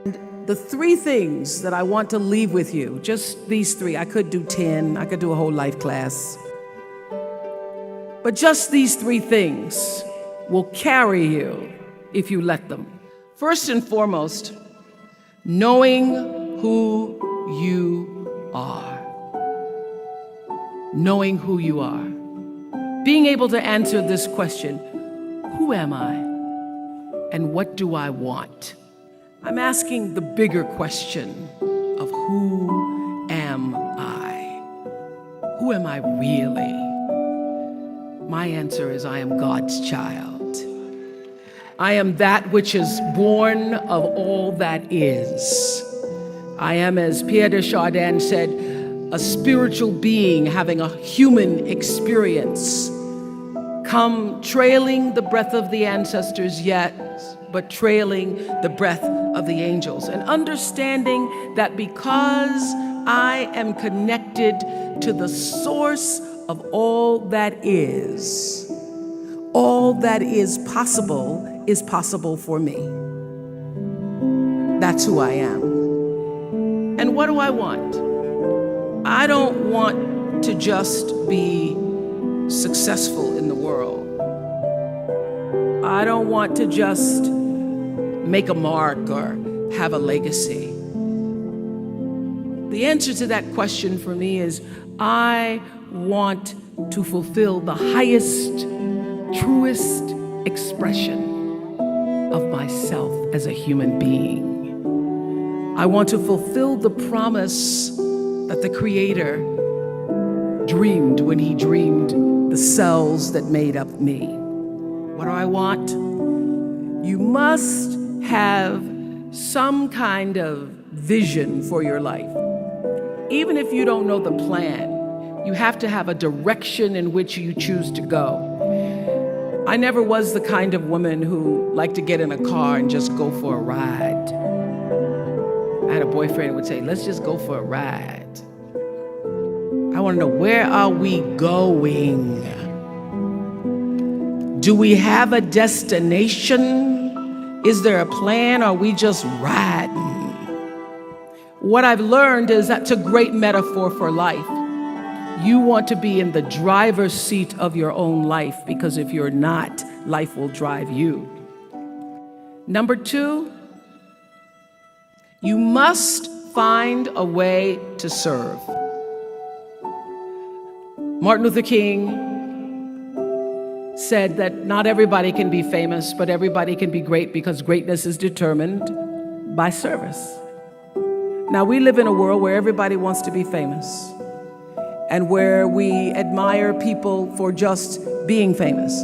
The three things that I want to leave with you, just these three. I could do 10, I could do a whole life class. But just these three things will carry you if you let them. First and foremost, knowing who you are. Knowing who you are. Being able to answer this question, who am I and what do I want? I'm asking the bigger question of who am I? Who am I really? My answer is I am God's child. I am that which is born of all that is. I am, as Pierre de Chardin said, a spiritual being having a human experience. Come trailing the breath of the ancestors yet, but trailing the breath of the angels. And understanding that because I am connected to the source of all that is possible for me. That's who I am. And what do I want? I don't want to just be successful in the world. I don't want to just make a mark or have a legacy. The answer to that question for me is I want to fulfill the highest, truest expression of myself as a human being. I want to fulfill the promise that the Creator dreamed when He dreamed the cells that made up me. What do I want? You must have some kind of vision for your life. Even if you don't know the plan, you have to have a direction in which you choose to go. I never was the kind of woman who liked to get in a car and just go for a ride. I had a boyfriend who would say, let's just go for a ride. I want to know, where are we going? Do we have a destination? Is there a plan? Or are we just riding? What I've learned is that's a great metaphor for life. You want to be in the driver's seat of your own life, because if you're not, life will drive you. Number two, you must find a way to serve. Martin Luther King said that not everybody can be famous, but everybody can be great, because greatness is determined by service. Now, we live in a world where everybody wants to be famous and where we admire people for just being famous.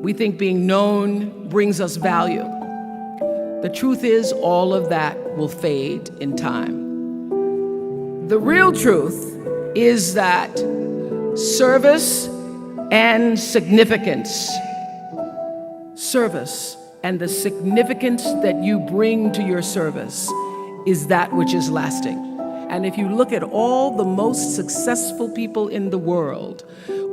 We think being known brings us value. The truth is, all of that will fade in time. The real truth is that service and significance, service and the significance that you bring to your service is that which is lasting. And if you look at all the most successful people in the world,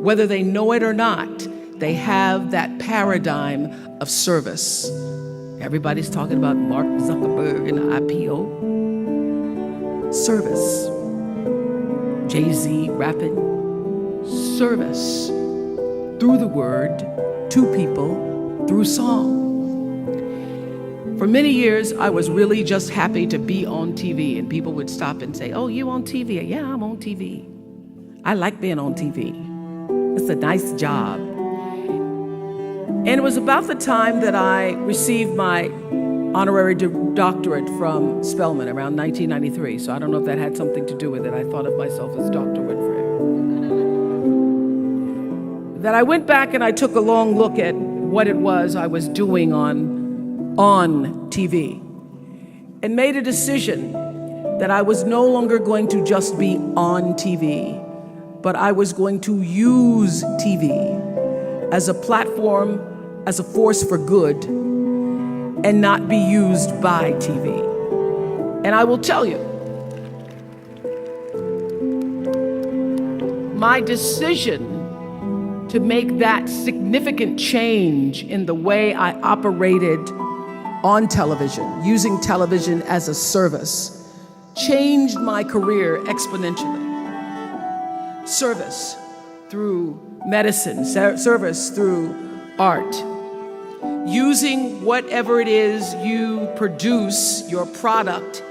whether they know it or not, they have that paradigm of service. Everybody's talking about Mark Zuckerberg and IPO. Service. Jay-Z rapping. Service. Through the word, to people, through song. For many years, I was really just happy to be on TV, and people would stop and say, oh, you on TV? Yeah, I'm on TV. I like being on TV. It's a nice job. And it was about the time that I received my honorary doctorate from Spelman around 1993. So I don't know if that had something to do with it. I thought of myself as Dr. Winfrey. That I went back and I took a long look at what it was I was doing on TV and made a decision that I was no longer going to just be on TV, but I was going to use TV as a platform, as a force for good, and not be used by TV. And I will tell you, my decision to make that significant change in the way I operated on television, using television as a service, changed my career exponentially. Service through medicine, service through art, using whatever it is you produce, your product,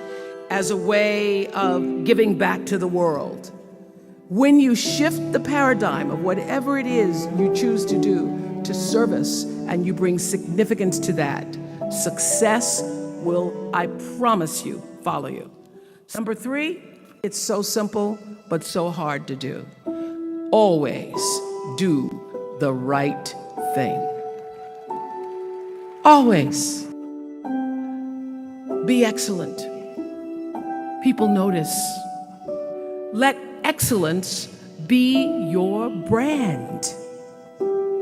as a way of giving back to the world. When you shift the paradigm of whatever it is you choose to do to service, and you bring significance to that, success will, I promise you, follow you. Number 3, it's so simple, but so hard to do. Always do the right thing. Always. Be excellent. People notice. Let excellence be your brand.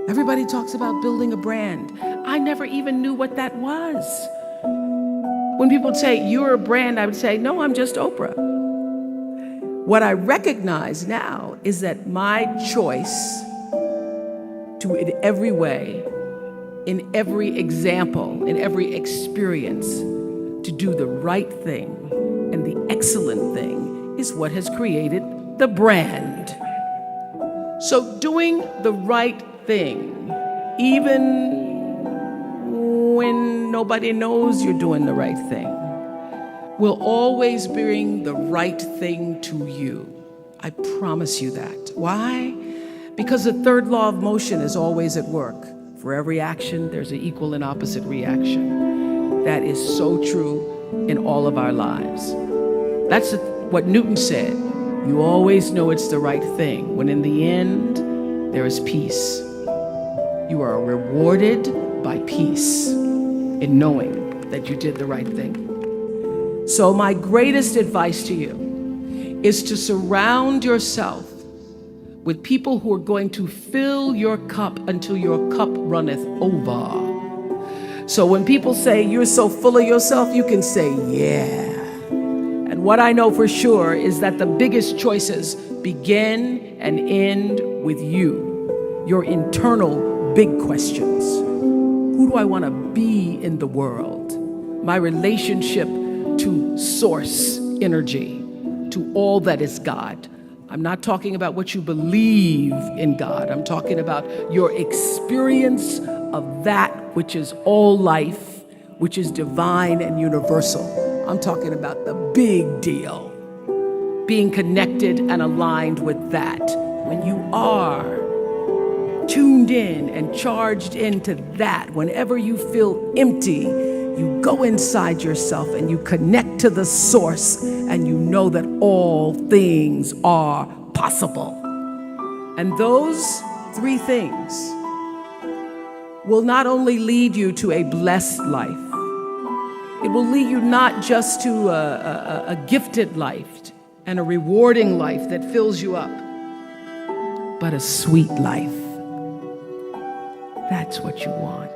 Everybody talks about building a brand. I never even knew what that was. When people would say, you're a brand, I would say, no, I'm just Oprah. What I recognize now is that my choice to, in every way, in every example, in every experience, to do the right thing and the excellent thing is what has created the brand. So doing the right thing, even when nobody knows you're doing the right thing, will always bring the right thing to you. I promise you that. Why? Because the third law of motion is always at work. For every action, there's an equal and opposite reaction. That is so true in all of our lives. That's what Newton said. You always know it's the right thing, when in the end, there is peace. You are rewarded by peace in knowing that you did the right thing. So my greatest advice to you is to surround yourself with people who are going to fill your cup until your cup runneth over. So when people say you're so full of yourself, you can say, yeah. And what I know for sure is that the biggest choices begin and end with you, your internal big questions. Who do I want to be in the world? My relationship to source energy, to all that is God. I'm not talking about what you believe in God. I'm talking about your experience of that which is all life, which is divine and universal. I'm talking about the big deal. Being connected and aligned with that. When you are tuned in and charged into that, whenever you feel empty, you go inside yourself and you connect to the source and you know that all things are possible. And those 3 things will not only lead you to a blessed life, it will lead you not just to a gifted life and a rewarding life that fills you up, but a sweet life. That's what you want.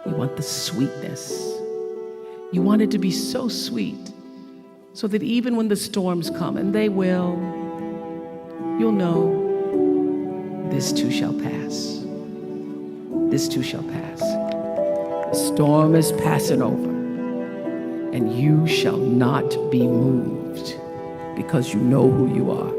You want the sweetness. You want it to be so sweet so that even when the storms come, and they will, you'll know this too shall pass. This too shall pass. The storm is passing over, and you shall not be moved because you know who you are.